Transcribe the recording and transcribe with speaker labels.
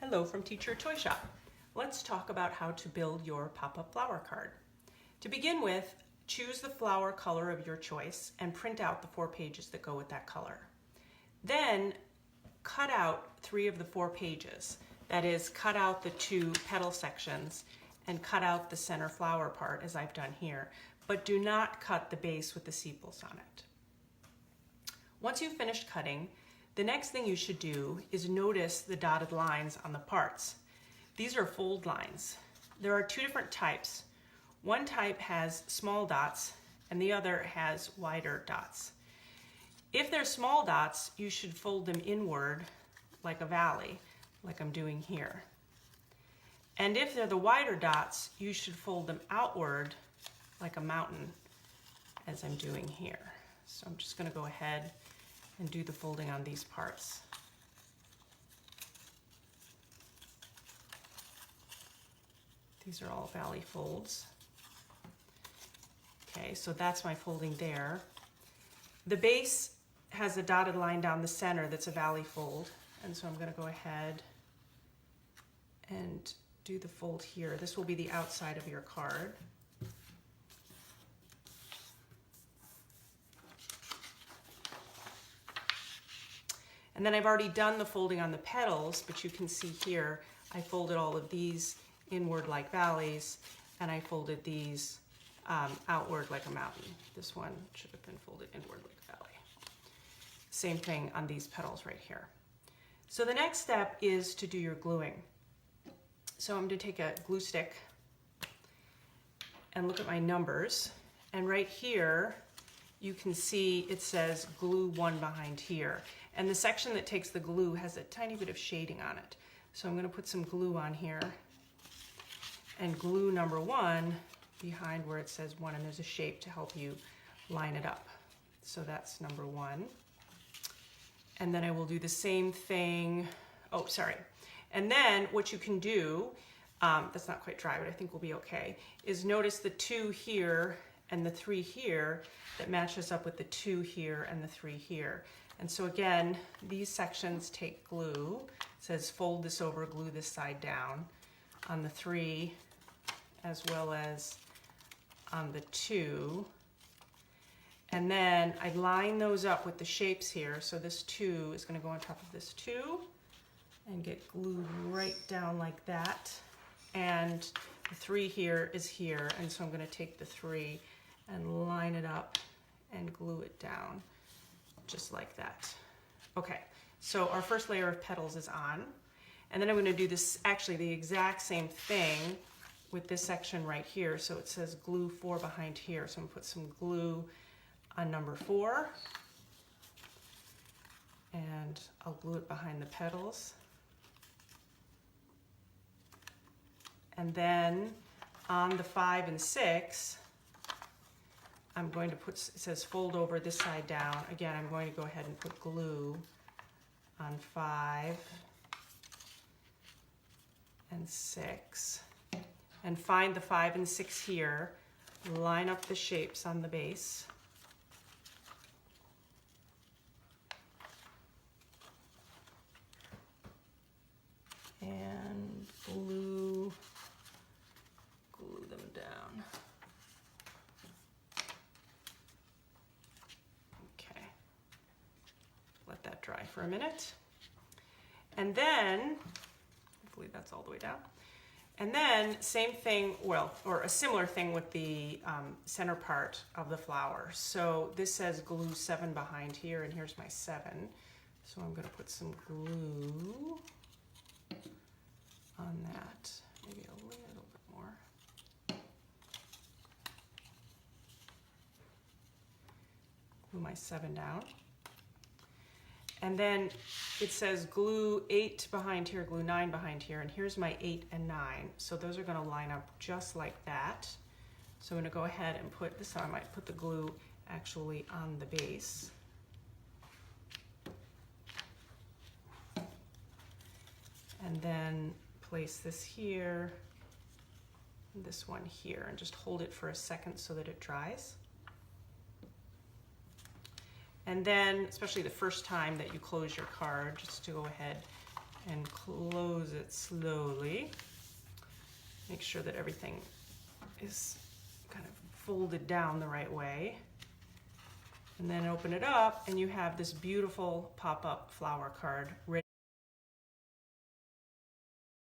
Speaker 1: Hello from Teacher Toy Shop. Let's talk about how to build your pop-up flower card. To begin with, choose the flower color of your choice and print out the 4 pages that go with that color. Then cut out 3 of the 4 pages. That is, cut out the 2 petal sections and cut out the center flower part as I've done here, but do not cut the base with the sepals on it. Once you've finished cutting, the next thing you should do is notice the dotted lines on the parts. These are fold lines. There are 2 different types. One type has small dots and the other has wider dots. If they're small dots, you should fold them inward like a valley, like I'm doing here. And if they're the wider dots, you should fold them outward like a mountain, as I'm doing here. So I'm just going to go ahead and do the folding on these parts. These are all valley folds. Okay, so that's my folding there. The base has a dotted line down the center that's a valley fold, and so I'm going to go ahead and do the fold here. This will be the outside of your card. And then I've already done the folding on the petals, but you can see here, I folded all of these inward like valleys, and I folded these outward like a mountain. This one should have been folded inward like a valley. Same thing on these petals right here. So the next step is to do your gluing. So I'm going to take a glue stick and look at my numbers. And right here, you can see it says glue 1 behind here. And the section that takes the glue has a tiny bit of shading on it. So I'm going to put some glue on here and glue number 1 behind where it says 1, and there's a shape to help you line it up. So that's number 1. And then I will do the same thing. Oh, sorry. And then what you can do, that's not quite dry, but I think we'll be okay, is notice the 2 here and the 3 here that matches up with the 2 here and the 3 here. And so again, these sections take glue. It says fold this over, glue this side down on the 3 as well as on the 2. And then I line those up with the shapes here. So this 2 is going to go on top of this 2 and get glued right down like that. And the 3 here is here. And so I'm going to take the 3 and line it up and glue it down just like that. Okay, so our first layer of petals is on. And then I'm going to do this, actually the exact same thing with this section right here. So it says glue 4 behind here. So I'm going to put some glue on number 4. And I'll glue it behind the petals. And then on the 5 and 6, I'm going to put, it says fold over this side down. Again, I'm going to go ahead and put glue on 5 and 6. And find the 5 and 6 here. Line up the shapes on the base. And glue them down. Okay. Let that dry for a minute. And then, hopefully that's all the way down. And then same thing, well, or a similar thing with the center part of the flower. So this says glue 7 behind here, and here's my 7. So I'm going to put some glue on that, maybe a little bit more. Glue my 7 down. And then it says glue 8 behind here, glue 9 behind here, and here's my 8 and 9. So those are going to line up just like that. So I'm going to go ahead and put this on. I might put the glue actually on the base. And then place this here, and this one here, and just hold it for a second so that it dries. And then, especially the first time that you close your card, just to go ahead and close it slowly. Make sure that everything is kind of folded down the right way. And then open it up and you have this beautiful pop-up flower card ready.